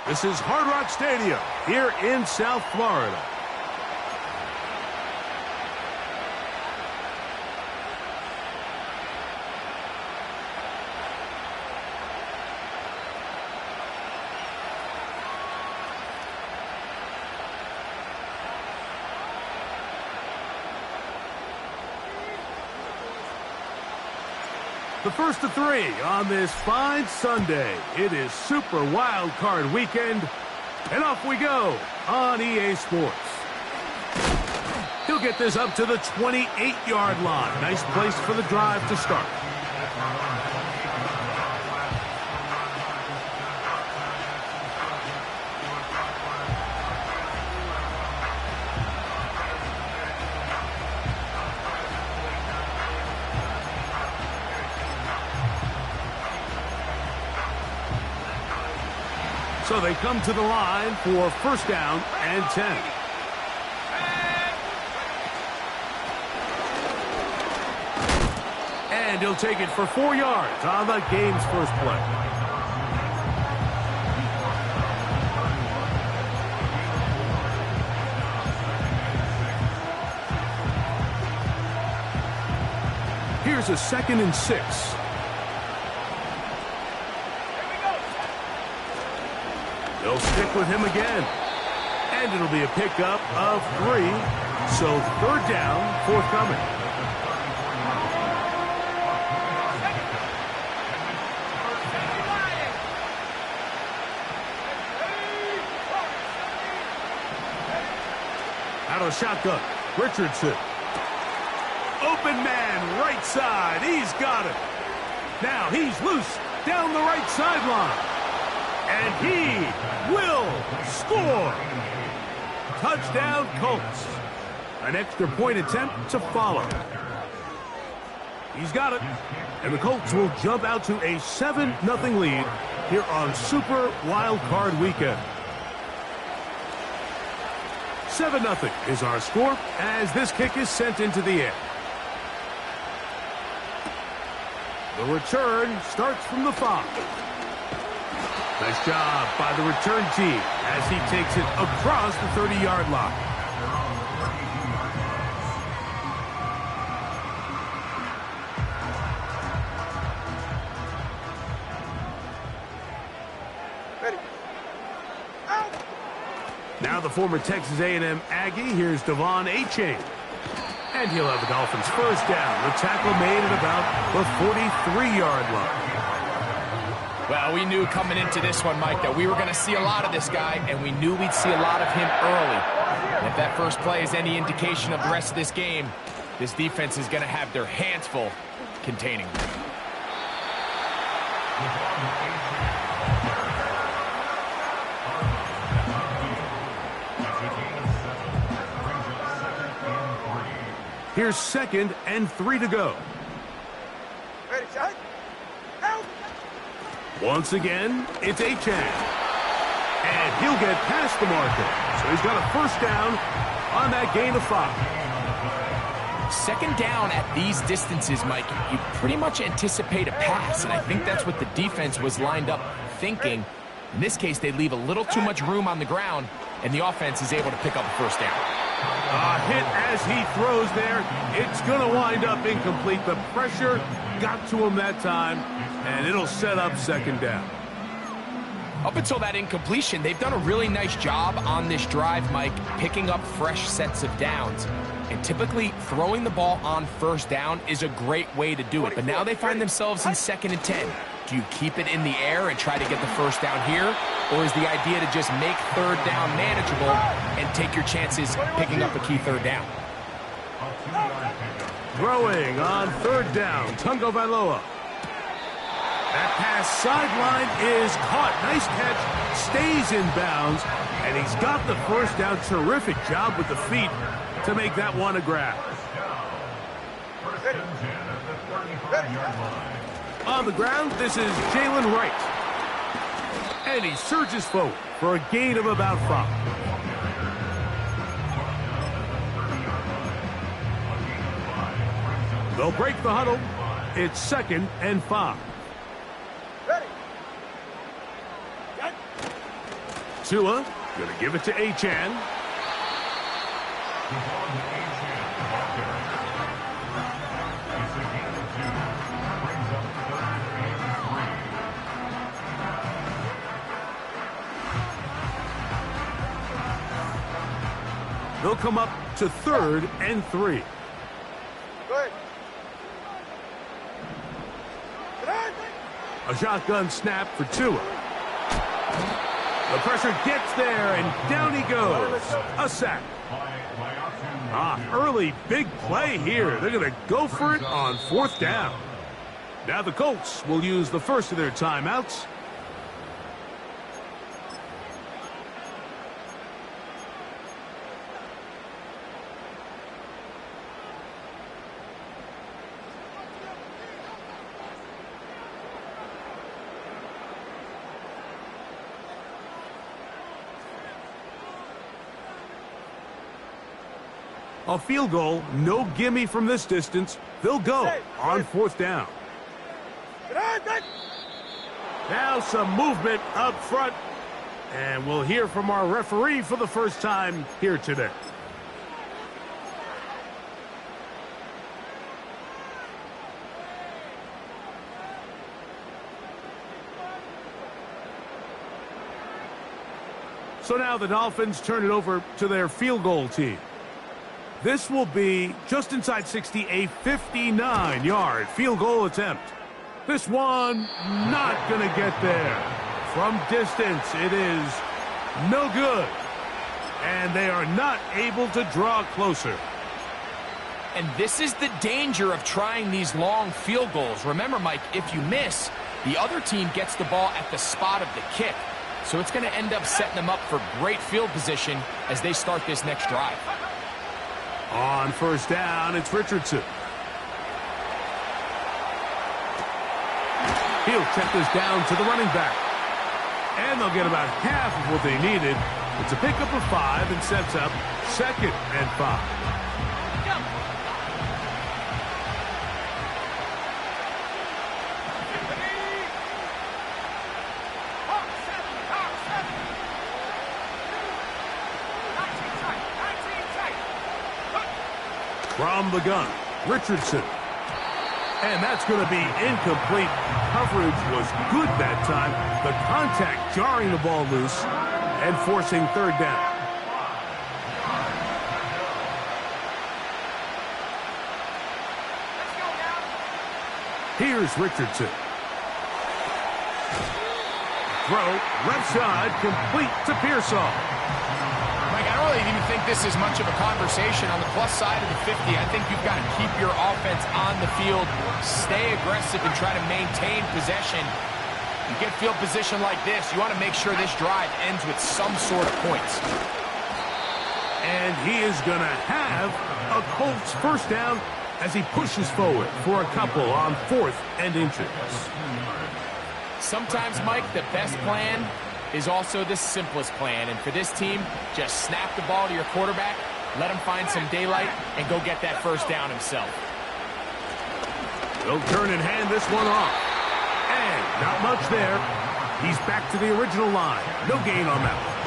This is Hard Rock Stadium here in South Florida. The first of three on this fine Sunday. It is Super Wild Card Weekend, and off we go on EA Sports. He'll get this up to the 28-yard line. Nice place for the drive to start. So they come to the line for first down and 10. And he'll take it for 4 yards on the game's first play. Here's a 2nd and 6. They'll stick with him again. And it'll be a pickup of 3. So 3rd down forthcoming. Out of the shotgun, Richardson. Open man, right side. He's got it. Now he's loose down the right sideline. And he will score. Touchdown, Colts. An extra point attempt to follow. He's got it. And the Colts will jump out to a 7-0 lead here on Super Wild Card Weekend. 7-0 is our score as this kick is sent into the air. The return starts from the 5. Nice job by the return team as he takes it across the 30-yard line. Ready. Out. Now the former Texas A&M Aggie. Here's Devon Achane. And he'll have the Dolphins first down. The tackle made at about the 43-yard line. Well, we knew coming into this one, Mike, that we were going to see a lot of this guy, and we knew we'd see a lot of him early. And if that first play is any indication of the rest of this game, this defense is going to have their hands full containing him. Here's 2nd and 3 to go. Ready, shot. Out. Once again, it's Achane. And he'll get past the marker. So he's got a first down on that gain of 5. 2nd down at these distances, Mike, you pretty much anticipate a pass, and I think that's what the defense was lined up thinking. In this case, they leave a little too much room on the ground, and the offense is able to pick up a first down. A hit as he throws there. It's going to wind up incomplete. The pressure got to him that time, and it'll set up 2nd down. Up until that incompletion, they've done a really nice job on this drive, Mike, picking up fresh sets of downs. And typically, throwing the ball on first down is a great way to do it. But now they find themselves in 2nd and 10. Do you keep it in the air and try to get the first down here? Or is the idea to just make 3rd down manageable and take your chances picking up a key 3rd down? Throwing on 3rd down, Tungo Vailoa. That pass sideline is caught. Nice catch, stays in bounds, and he's got the first down. Terrific job with the feet to make that one a grab. On the ground, this is Jalen Wright. And he surges forward for a gain of about 5. They'll break the huddle. It's 2nd and 5. Ready. Tua, gonna give it to Achan. They'll come up to 3rd and 3. Good. A shotgun snap for Tua. The pressure gets there, and down he goes. A sack. Early big play here. They're going to go for it on 4th down. Now the Colts will use the first of their timeouts. A field goal, no gimme from this distance. They'll go on 4th down. Now some movement up front. And we'll hear from our referee for the first time here today. So now the Dolphins turn it over to their field goal team. This will be just inside 60, a 59-yard field goal attempt. This one not going to get there. From distance, it is no good. And they are not able to draw closer. And this is the danger of trying these long field goals. Remember, Mike, if you miss, the other team gets the ball at the spot of the kick. So it's going to end up setting them up for great field position as they start this next drive. On 1st down, it's Richardson. He'll check this down to the running back. And they'll get about half of what they needed. It's a pickup of 5 and sets up 2nd and 5. From the gun, Richardson. And that's going to be incomplete. Coverage was good that time. The contact jarring the ball loose and forcing 3rd down. Here's Richardson. Throw, left side, complete to Pearsall. I don't really even think this is much of a conversation. On the plus side of the 50, I think you've got to keep your offense on the field, stay aggressive, and try to maintain possession. You get field position like this, you want to make sure this drive ends with some sort of points. And he is going to have a Colts 1st down as he pushes forward for a couple on 4th and inches. Sometimes, Mike, the best plan is also the simplest plan. And for this team, just snap the ball to your quarterback, let him find some daylight, and go get that 1st down himself. They'll turn and hand this one off. And not much there. He's back to the original line. No gain on that one.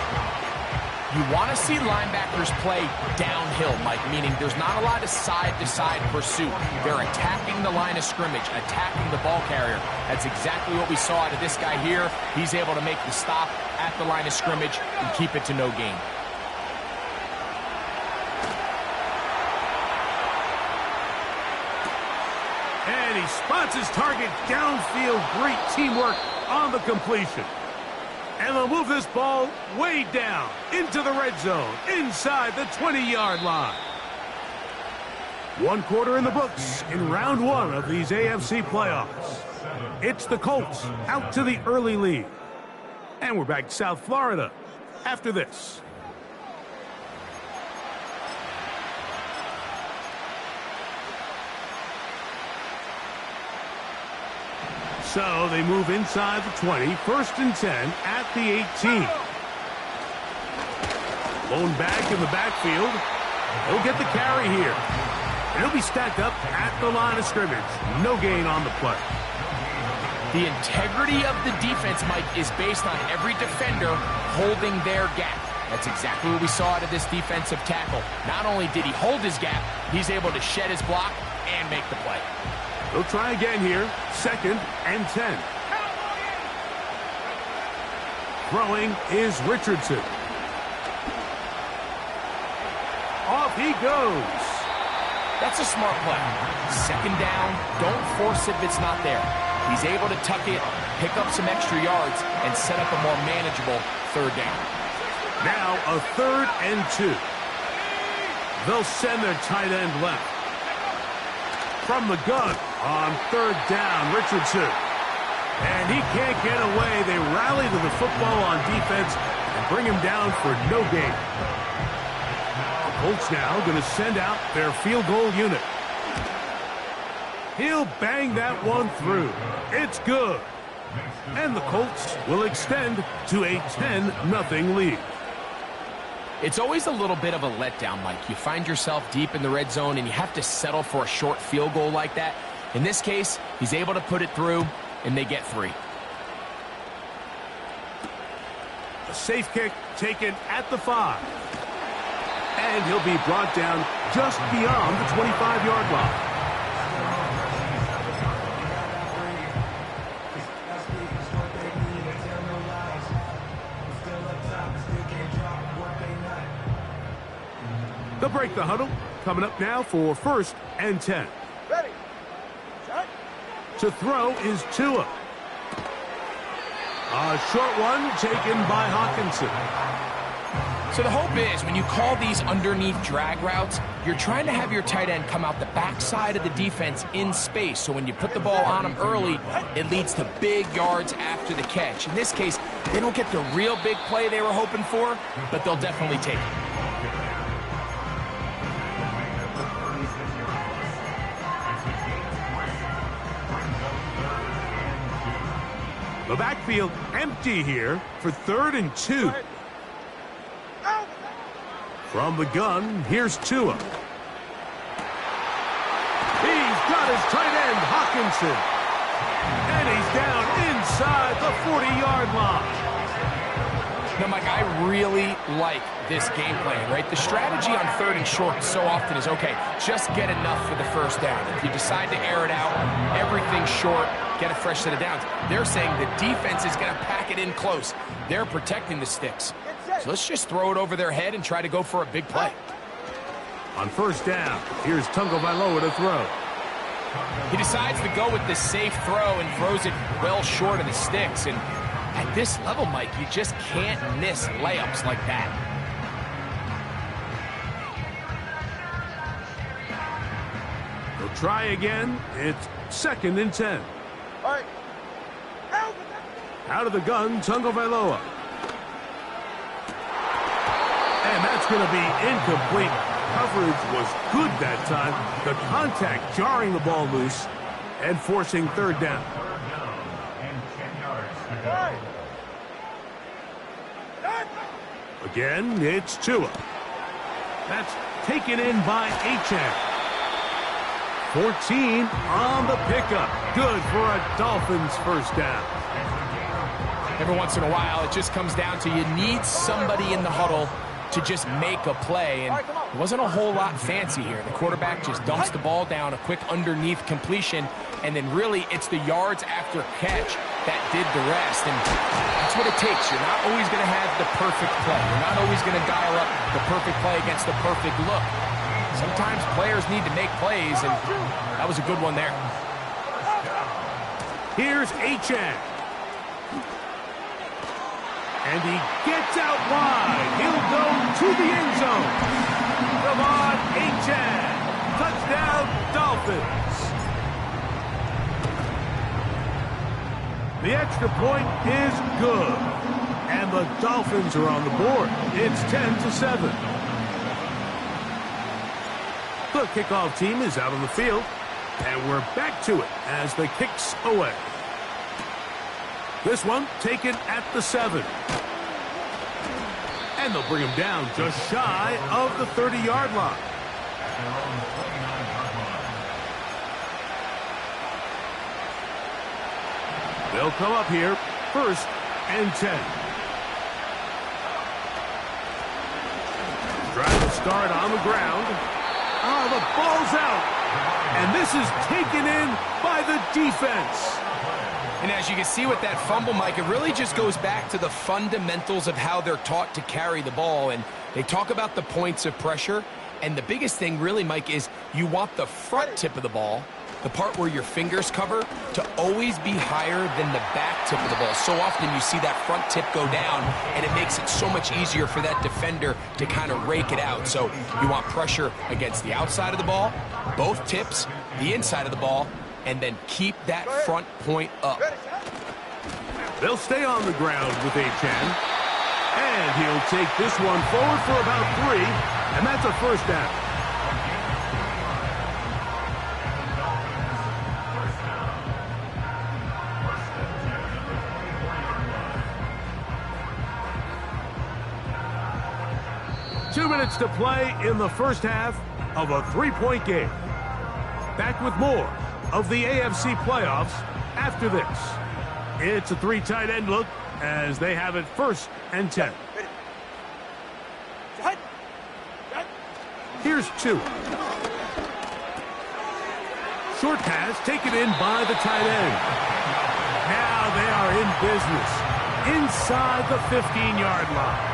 You want to see linebackers play downhill, Mike, meaning there's not a lot of side-to-side pursuit. They're attacking the line of scrimmage, attacking the ball carrier. That's exactly what we saw out of this guy here. He's able to make the stop at the line of scrimmage and keep it to no gain. And he spots his target downfield. Great teamwork on the completion. And they'll move this ball way down into the red zone, inside the 20-yard line. 1 quarter in the books in round 1 of these AFC playoffs. It's the Colts out to the early lead. And we're back to South Florida after this. So they move inside the 20, 1st and 10 at the 18. Lone back in the backfield. He'll get the carry here. And he'll be stacked up at the line of scrimmage. No gain on the play. The integrity of the defense, Mike, is based on every defender holding their gap. That's exactly what we saw out of this defensive tackle. Not only did he hold his gap, he's able to shed his block and make the play. They'll try again here. 2nd and 10. Throwing is Richardson. Off he goes. That's a smart play. 2nd down, don't force it if it's not there. He's able to tuck it, pick up some extra yards, and set up a more manageable 3rd down. Now a 3rd and 2. They'll send their tight end left. From the gun on 3rd down, Richardson. And he can't get away. They rally to the football on defense and bring him down for no gain. The Colts now going to send out their field goal unit. He'll bang that one through. It's good. And the Colts will extend to a 10-0 lead. It's always a little bit of a letdown, Mike. You find yourself deep in the red zone and you have to settle for a short field goal like that. In this case, he's able to put it through, and they get 3. A safe kick taken at the 5. And he'll be brought down just beyond the 25-yard line. They'll break the huddle. Coming up now for 1st and 10. Ready. Set. To throw is Tua. A short one taken by Hawkinson. So the hope is when you call these underneath drag routes, you're trying to have your tight end come out the backside of the defense in space. So when you put the ball on him early, it leads to big yards after the catch. In this case, they don't get the real big play they were hoping for, but they'll definitely take it. The backfield empty here for 3rd and 2. From the gun, here's Tua. He's got his tight end, Hawkinson. And he's down inside the 40-yard line. Now, Mike, I really like this game plan, right? The strategy on 3rd and short so often is, okay, just get enough for the 1st down. If you decide to air it out, everything short, get a fresh set of downs. They're saying the defense is going to pack it in close. They're protecting the sticks. So let's just throw it over their head and try to go for a big play. On 1st down, here's Tagovailoa to throw. He decides to go with the safe throw and throws it well short of the sticks. And at this level, Mike, you just can't miss layups like that. They'll try again. It's 2nd and 10. All right. Out of the gun, Tagovailoa. And that's going to be incomplete. Coverage was good that time. The contact jarring the ball loose and forcing 3rd down. Again, it's Tua. That's taken in by Achane. 14 on the pickup. Good for a Dolphins 1st down. Every once in a while, it just comes down to you need somebody in the huddle to just make a play, and it wasn't a whole lot fancy here. The quarterback just dumps the ball down, a quick underneath completion, and then really it's the yards after catch that did the rest, and that's what it takes. You're not always going to have the perfect play. You're not always going to dial up the perfect play against the perfect look. Sometimes players need to make plays, and that was a good one there. Here's Achane. And he gets out wide. He'll go to the end zone. Come on, Achane. Touchdown, Dolphins. The extra point is good. And the Dolphins are on the board. It's 10-7. The kickoff team is out on the field. And we're back to it as the kick's away. This one taken at the 7. And they'll bring him down just shy of the 30-yard line. They'll come up here, 1st and 10. Trying to start on the ground. Oh, the ball's out. And this is taken in by the defense. And as you can see with that fumble, Mike, it really just goes back to the fundamentals of how they're taught to carry the ball. And they talk about the points of pressure. And the biggest thing really, Mike, is you want the front tip of the ball, the part where your fingers cover, to always be higher than the back tip of the ball. So often you see that front tip go down, and it makes it so much easier for that defender to kind of rake it out. So you want pressure against the outside of the ball, both tips, the inside of the ball, and then keep that front point up. They'll stay on the ground with Achane. And he'll take this one forward for about 3, and that's a 1st down. Two minutes to play in the first half of a 3-point game. Back with more of the AFC playoffs after this. It's a 3 tight end look as they have it 1st and 10. Here's 2. Short pass taken in by the tight end. Now they are in business inside the 15-yard line.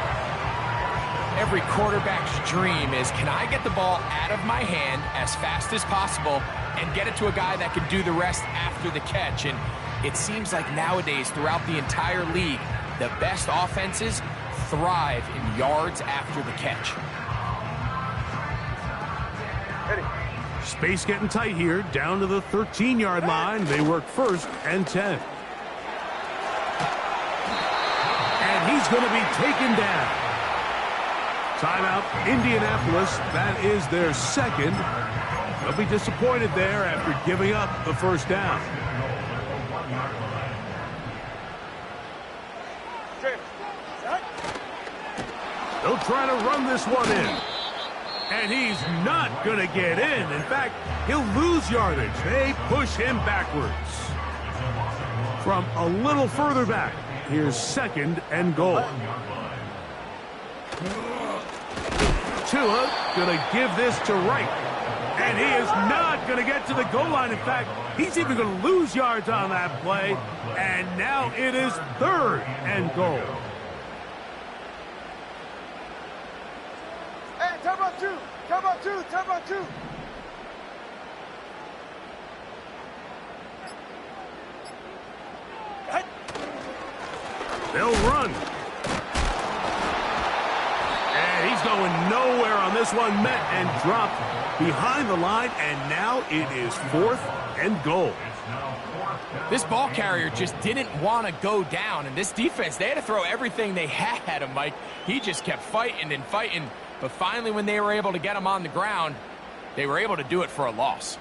Every quarterback's dream is, can I get the ball out of my hand as fast as possible and get it to a guy that can do the rest after the catch? And it seems like nowadays, throughout the entire league, the best offenses thrive in yards after the catch. Space getting tight here, down to the 13-yard line. They work 1st and 10. And he's going to be taken down. Timeout, Indianapolis. That is their 2nd. They'll be disappointed there after giving up the 1st down. They'll try to run this one in. And he's not going to get in. In fact, he'll lose yardage. They push him backwards. From a little further back, here's 2nd and goal. Tua going to give this to Wright. And he is not going to get to the goal line. In fact, he's even going to lose yards on that play. And now it is 3rd and goal. Hey, time out 2. Time out 2. Time out 2. They'll run. And he's going nowhere on this one. Met and dropped behind the line. And now it is 4th and goal. This ball carrier just didn't want to go down. And this defense, they had to throw everything they had at him, Mike. He just kept fighting and fighting. But finally, when they were able to get him on the ground, they were able to do it for a loss.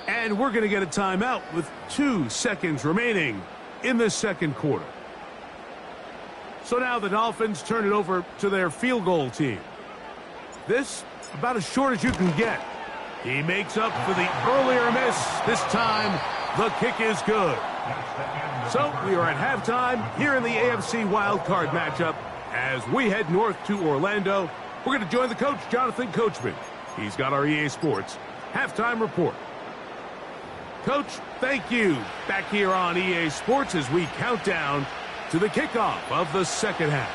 And we're going to get a timeout with 2 seconds remaining in the 2nd quarter. So now the Dolphins turn it over to their field goal team. This about as short as you can get. He makes up for the earlier miss. This time, the kick is good. So we are at halftime here in the AFC wildcard matchup. As we head north to Orlando, we're going to join the coach, Jonathan Coachman. He's got our EA Sports halftime report. Coach, thank you. Back here on EA Sports as we count down to the kickoff of the 2nd half.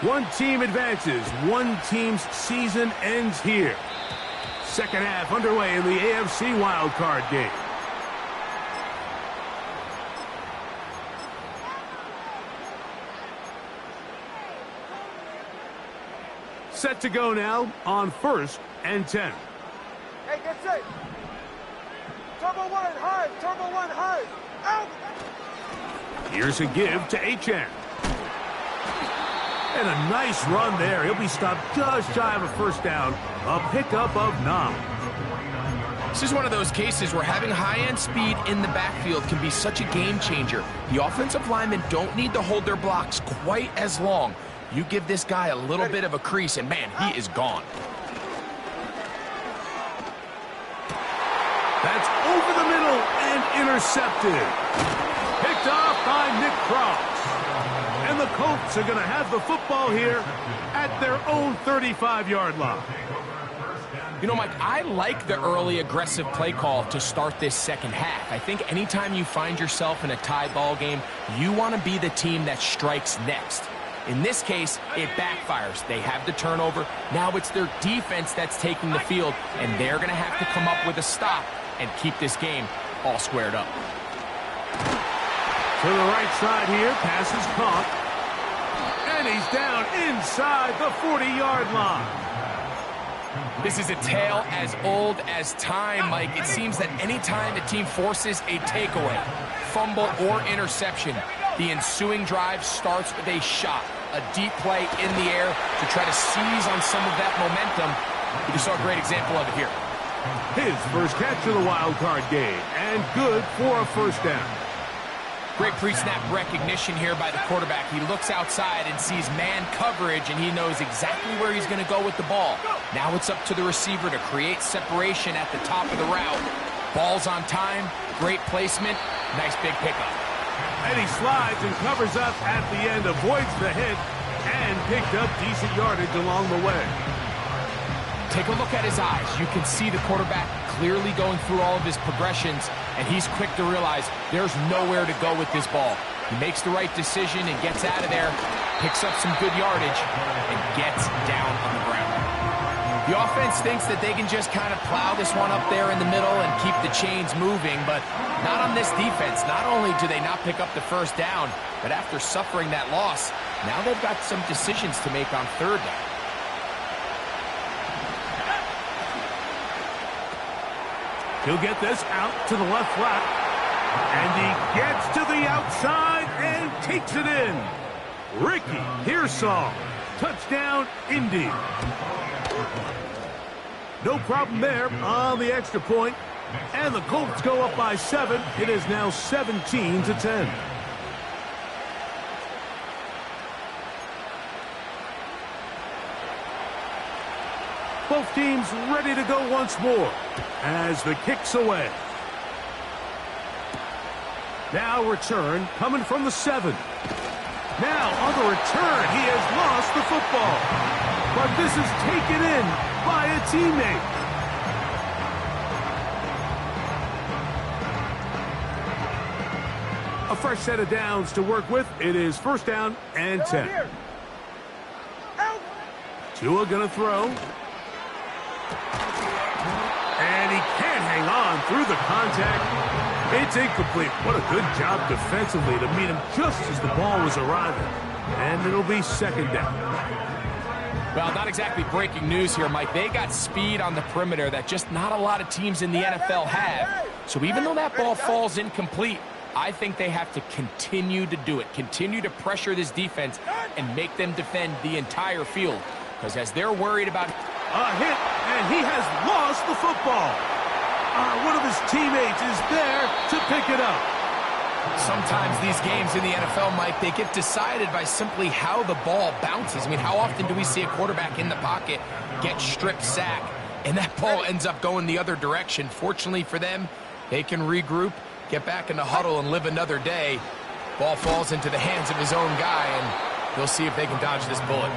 One team advances. One team's season ends here. 2nd half underway in the AFC wildcard game. Set to go now on 1st and 10. Hey, get set. Turbo 1 high. Turbo 1 high. Out. Here's a give to Achane. And a nice run there. He'll be stopped just shy of a 1st down. A pickup of 9. This is one of those cases where having high-end speed in the backfield can be such a game changer. The offensive linemen don't need to hold their blocks quite as long. You give this guy a little bit of a crease, and man, he is gone. That's over the middle and intercepted. Picked off by Nick Cross. And the Colts are going to have the football here at their own 35-yard line. You know, Mike, I like the early aggressive play call to start this second half. I think anytime you find yourself in a tie ball game, you want to be the team that strikes next. In this case, it backfires. They have the turnover. Now it's their defense that's taking the field, and they're going to have to come up with a stop and keep this game all squared up. To the right side here, pass is caught. And he's down inside the 40-yard line. This is a tale as old as time, Mike. It seems that anytime a team forces a takeaway, fumble, or interception, the ensuing drive starts with a shot, a deep play in the air to try to seize on some of that momentum. We just saw a great example of it here. His first catch of the wild card game, and good for a first down. Great pre-snap recognition here by the quarterback. He looks outside and sees man coverage, and he knows exactly where he's going to go with the ball. Now it's up to the receiver to create separation at the top of the route. Ball's on time, great placement, nice big pickup. And he slides and covers up at the end, avoids the hit, and picked up decent yardage along the way. Take a look at his eyes. You can see the quarterback clearly going through all of his progressions, and he's quick to realize there's nowhere to go with this ball. He makes the right decision and gets out of there, picks up some good yardage, and gets down on the ground. The offense thinks that they can just kind of plow this one up there in the middle and keep the chains moving, but not on this defense. Not only do they not pick up the first down, but after suffering that loss, now they've got some decisions to make on third down. He'll get this out to the left flat. And he gets to the outside and takes it in. Ricky Pearsall. Touchdown, Indy. No problem there on the extra point. And the Colts go up by 7. It is now 17-10. Both teams ready to go once more as the kick's away. Now return coming from the 7. Now on the return, he has lost the football. But this is taken in by a teammate. A fresh set of downs to work with. It is first down and 10. Tua gonna throw. And he can't hang on through the contact. It's incomplete. What a good job defensively to meet him just as the ball was arriving. And it'll be second down. Well, not exactly breaking news here, Mike. They got speed on the perimeter that just not a lot of teams in the NFL have. So even though that ball falls incomplete, I think they have to continue to do it. Continue to pressure this defense and make them defend the entire field. Because as they're worried about a hit, and he has lost the football. One of his teammates is there to pick it up. Sometimes these games in the NFL, Mike, they get decided by simply how the ball bounces. I mean, how often do we see a quarterback in the pocket get strip sack, and that ball ends up going the other direction? Fortunately for them, they can regroup, get back in the huddle, and live another day. Ball falls into the hands of his own guy, and they'll see if they can dodge this bullet.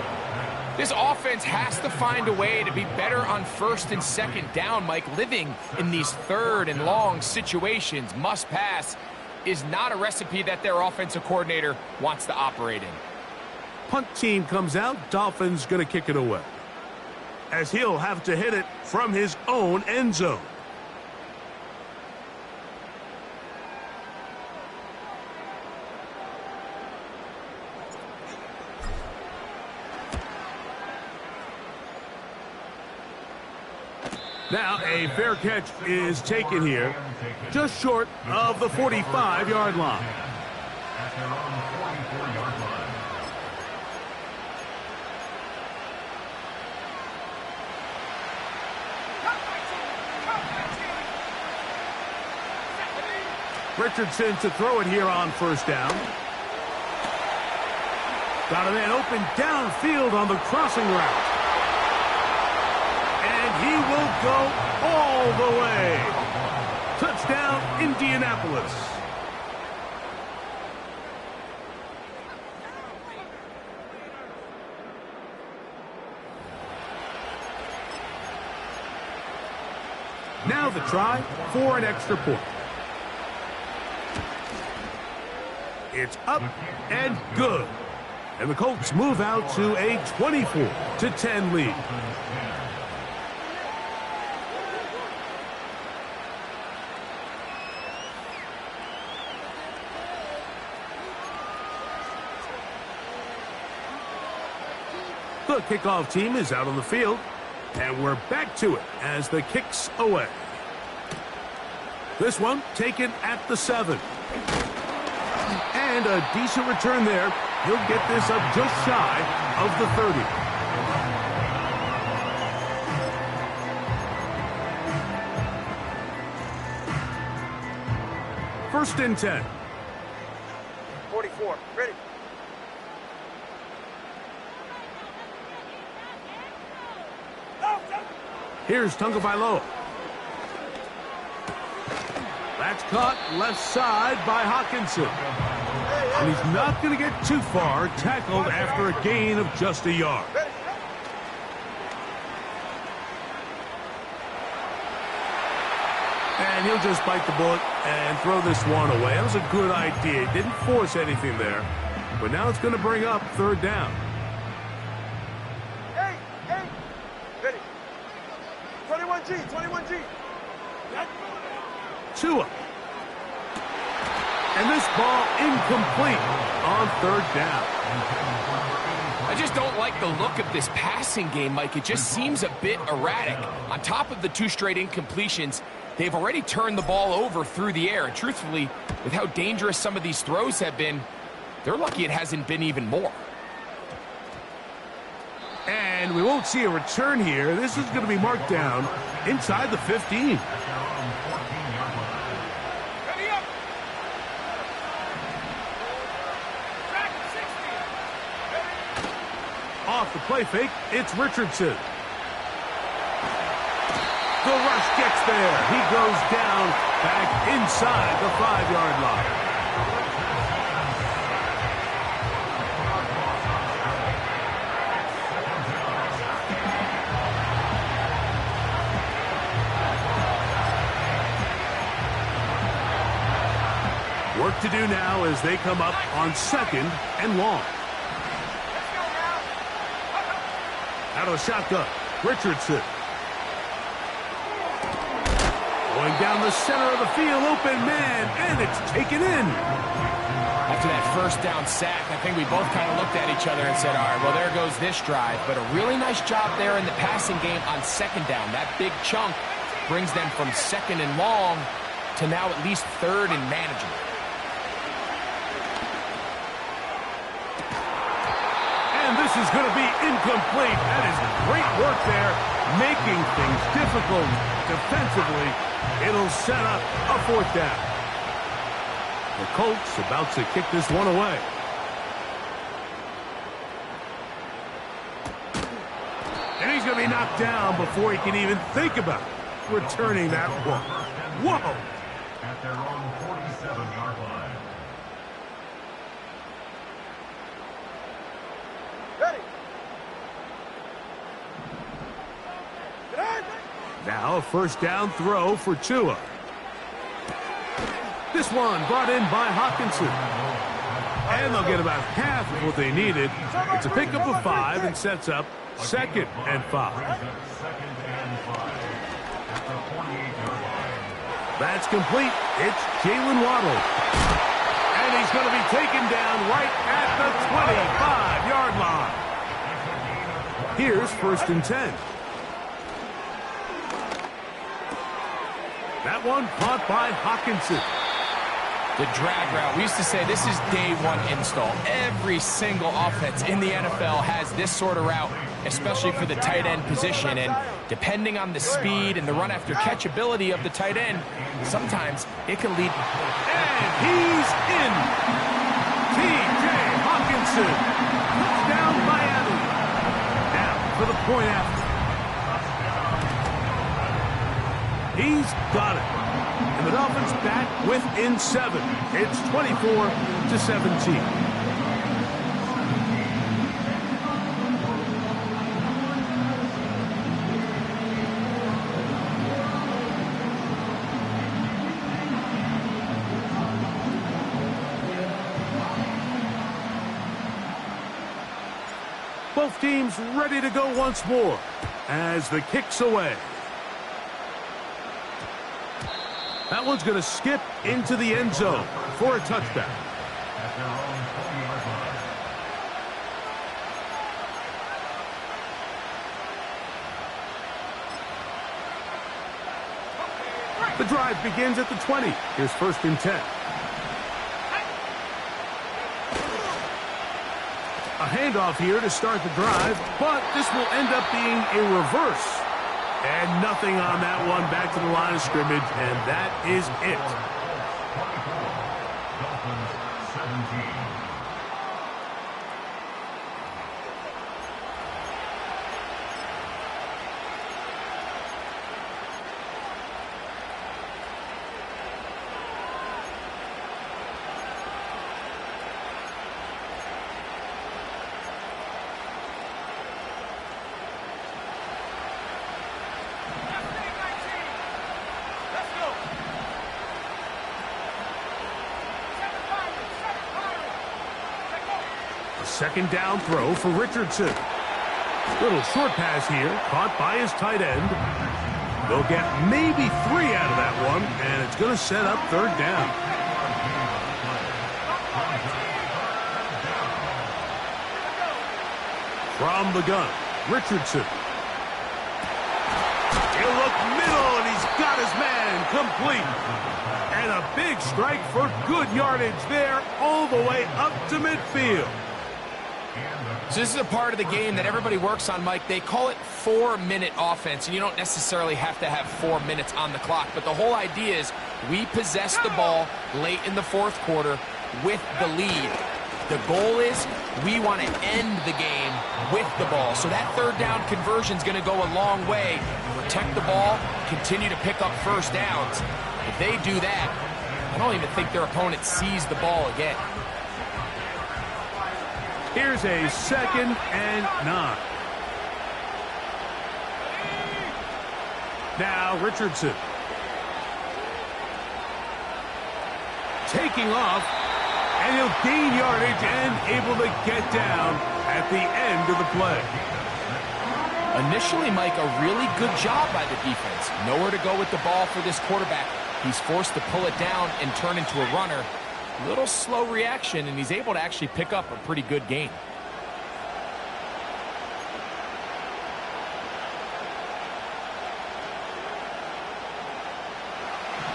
This offense has to find a way to be better on first and second down, Mike. Living in these third and long situations, must pass, is not a recipe that their offensive coordinator wants to operate in. Punt team comes out. Dolphins going to kick it away, as he'll have to hit it from his own end zone. Now a fair catch is taken here, just short of the 45-yard line. Richardson to throw it here on first down. Got a man open downfield on the crossing route. And he will go all the way. Touchdown, Indianapolis. Now the try for an extra point. It's up and good. And the Colts move out to a 24-10 lead. The kickoff team is out on the field. And we're back to it as the kick's away. This one taken at the 7. And a decent return there. He'll get this up just shy of the 30. First and 10. 44. Ready. Here's Tagovailoa. That's caught left side by Hawkinson. And he's not going to get too far, tackled after a gain of just a yard. And he'll just bite the bullet and throw this one away. That was a good idea. Didn't force anything there. But now it's going to bring up third down. Ready. 21G. Tua. And this ball incomplete on third down. I just don't like the look of this passing game, Mike. It just seems a bit erratic. On top of the 2 straight incompletions, they've already turned the ball over through the air. And truthfully, with how dangerous some of these throws have been, they're lucky it hasn't been even more. And we won't see a return here. This is going to be marked down inside the 15. Off the play fake, it's Richardson. The rush gets there. He goes down back inside the 5-yard line. Work to do now as they come up on 2nd and long. Out of the shotgun, Richardson. Going down the center of the field, open man, and it's taken in. After that first down sack, I think we both kind of looked at each other and said, all right, well, there goes this drive. But a really nice job there in the passing game on 2nd down. That big chunk brings them from 2nd and long to now at least 3rd and manageable. And this is going to be incomplete. That is great work there, making things difficult defensively. It'll set up a 4th down. The Colts about to kick this one away. And he's going to be knocked down before he can even think about returning that one. Whoa! At their own 47-yard line. Ready. Now a first down throw for Tua. This one brought in by Hawkinson. And they'll get about half of what they needed. It's a pickup of 5 and sets up 2nd and 5. That's complete. It's Jalen Waddle. And he's going to be taken down right at the 25-yard line. Here's 1st and 10. That one caught by Hawkinson. The drag route. We used to say this is day 1 install. Every single offense in the NFL has this sort of route, especially for the tight end position. And depending on the speed and the run after catch ability of the tight end, sometimes it can lead. And he's in. T.J. Hawkinson for the point after. He's got it. And the Dolphins back within 7. It's 24-17. Both teams ready to go once more as the kick's away. That one's going to skip into the end zone for a touchback. At their own 40-yard line. The drive begins at the 20. Here's 1st and 10. A handoff here to start the drive, but this will end up being a reverse. And nothing on that one, back to the line of scrimmage, and that is it. 24, Dolphins 17. Second down throw for Richardson. Little short pass here, caught by his tight end. They'll get maybe 3 out of that one, and it's going to set up 3rd down. From the gun, Richardson. He'll look middle, and he's got his man complete. And a big strike for good yardage there all the way up to midfield. So this is a part of the game that everybody works on, Mike. They call it 4-minute offense, and you don't necessarily have to have 4 minutes on the clock. But the whole idea is we possess the ball late in the 4th quarter with the lead. The goal is we want to end the game with the ball. So that 3rd down conversion is going to go a long way. Protect the ball, continue to pick up 1st downs. If they do that, I don't even think their opponent sees the ball again. Here's a 2nd and 9. Now Richardson. Taking off, and he'll gain yardage and able to get down at the end of the play. Initially, Mike, a really good job by the defense. Nowhere to go with the ball for this quarterback. He's forced to pull it down and turn into a runner. Little slow reaction, and he's able to actually pick up a pretty good gain.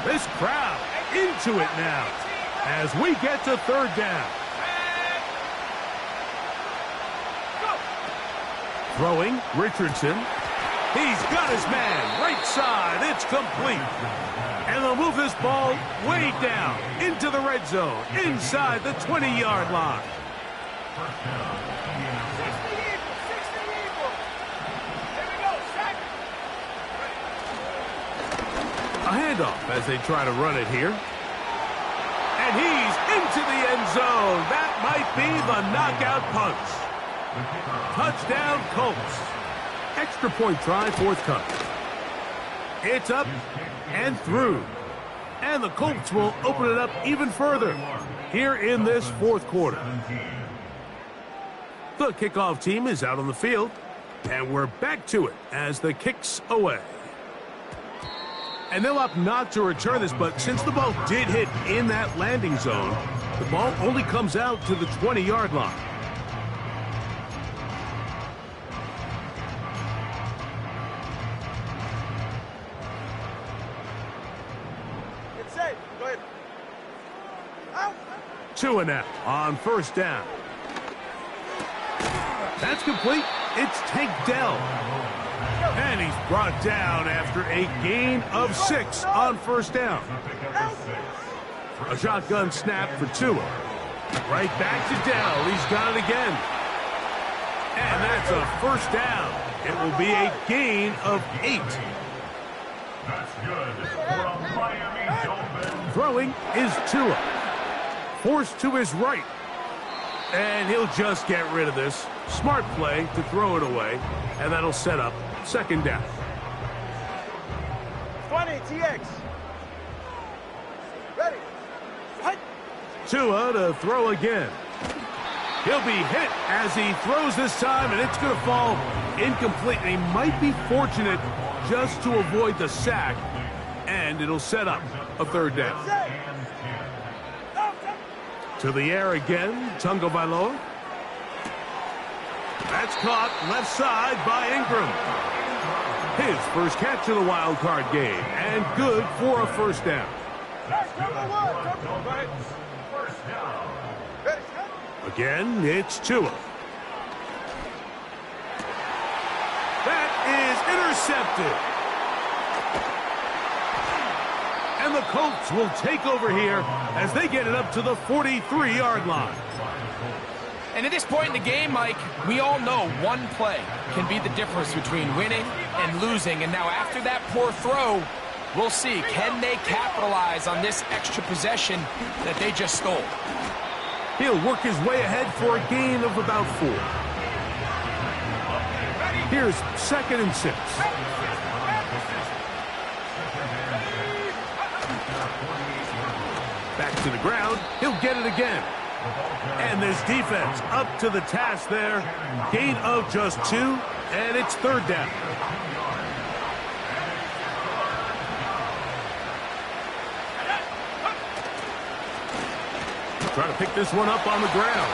This crowd into it now as we get to 3rd down. Throwing, Richardson. He's got his man right side. It's complete. And they'll move this ball way down into the red zone, inside the 20-yard line. 1st down. A handoff as they try to run it here. And he's into the end zone. That might be the knockout punch. Touchdown, Colts. Extra point try, forthcoming. It's up and through. And the Colts will open it up even further here in this 4th quarter. The kickoff team is out on the field, and we're back to it as the kick's away. And they'll opt not to return this, but since the ball did hit in that landing zone, the ball only comes out to the 20-yard line. It's safe. Go ahead. Out. 2 and out on 1st down. That's complete. It's Tank Dell. And he's brought down after a gain of 6 on 1st down. A shotgun snap for Tua. Right back to Dell. He's got it again. And that's a 1st down. It will be a gain of 8. That's good from Miami Dolphins. Throwing is Tua. Forced to his right. And he'll just get rid of this. Smart play to throw it away. And that'll set up second down. 20, TX. Ready. Hut. Tua to throw again. He'll be hit as he throws this time, and it's going to fall incomplete. And he might be fortunate just to avoid the sack, and it'll set up a third down. To the air again, Tagovailoa. That's caught left side by Ingram. His first catch of the wild card game, and good for a first down. First down. Ready. Again, it's Tua. That is intercepted. And the Colts will take over here as they get it up to the 43-yard line. And at this point in the game, Mike, we all know one play can be the difference between winning and losing. And now after that poor throw, we'll see, can they capitalize on this extra possession that they just stole? He'll work his way ahead for a gain of about 4. Here's 2nd and 6. Back to the ground. He'll get it again. And this defense up to the task there. Gain of just 2, and it's third down. Trying to pick this one up on the ground.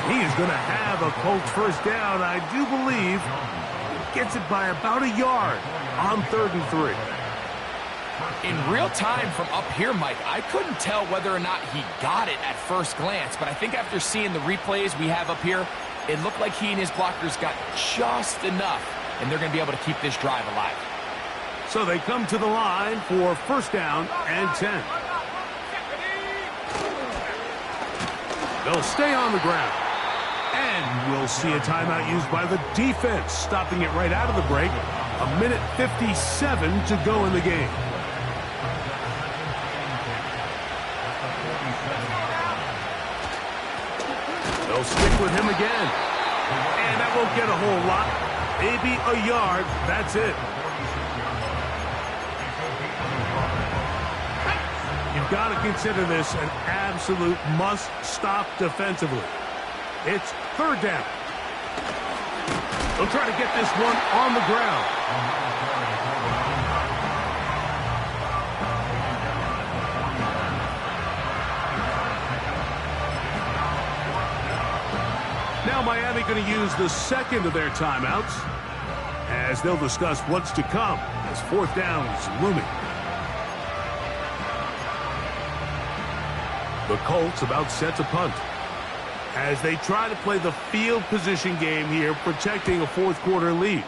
He is going to have a Colts first down. I do believe he gets it by about a yard on 3rd and 3. In real time from up here, Mike, I couldn't tell whether or not he got it at first glance, but I think after seeing the replays we have up here, it looked like he and his blockers got just enough, and they're going to be able to keep this drive alive. So they come to the line for first down and 10. They'll stay on the ground. And we'll see a timeout used by the defense, stopping it right out of the break. 1:57 to go in the game. They'll stick with him again. And that won't get a whole lot. Maybe a yard. That's it. You've got to consider this an absolute must-stop defensively. It's third down. They'll try to get this one on the ground. Now Miami going to use the second of their timeouts as they'll discuss what's to come as fourth down is looming. The Colts about set to punt as they try to play the field position game here, protecting a fourth quarter lead.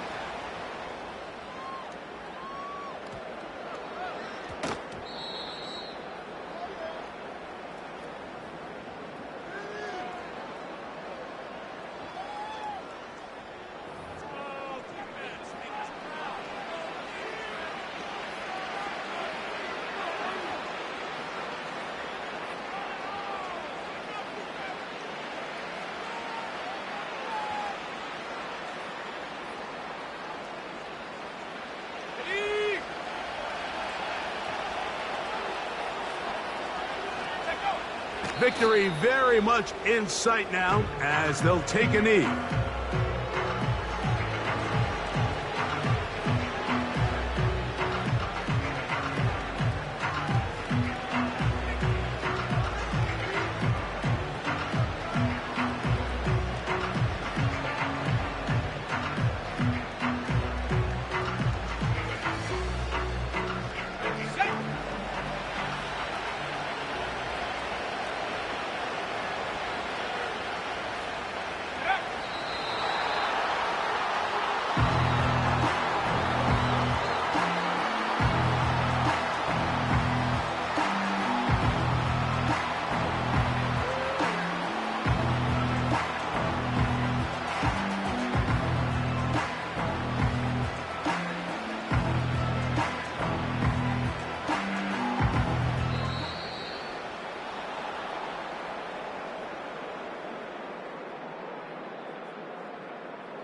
Victory very much in sight now as they'll take a knee.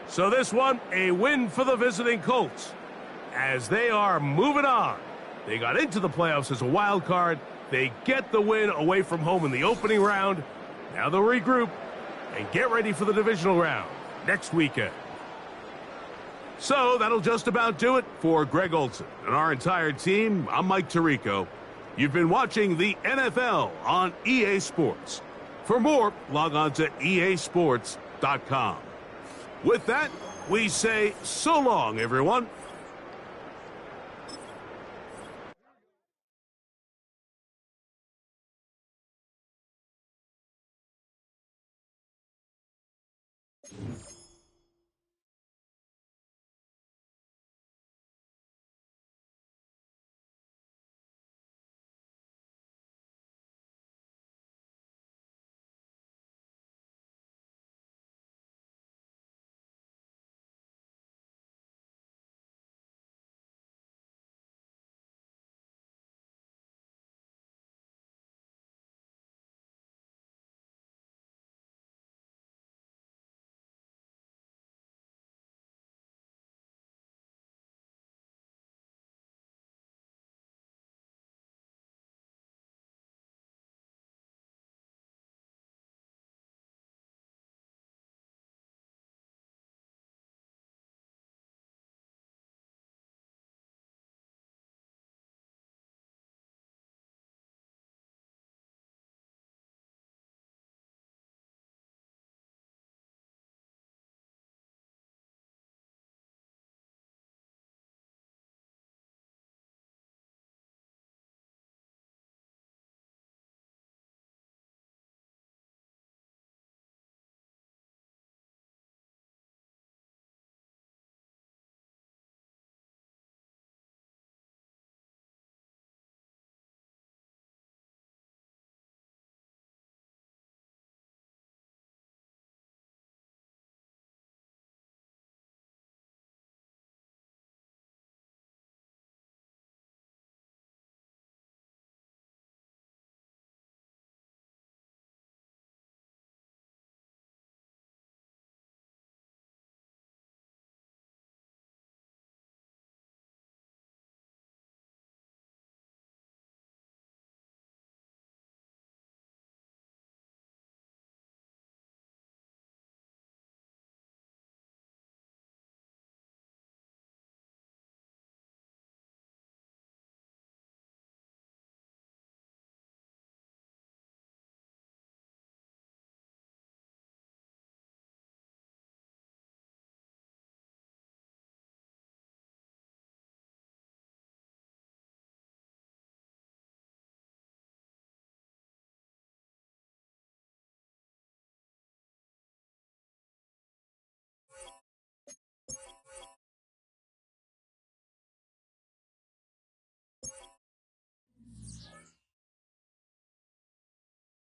So this one, a win for the visiting Colts, as they are moving on. They got into the playoffs as a wild card. They get the win away from home in the opening round. Now they'll regroup and get ready for the divisional round next weekend. So that'll just about do it for Greg Olson and our entire team. I'm Mike Tirico. You've been watching the NFL on EA Sports. For more, log on to easports.com. With that, we say so long, everyone.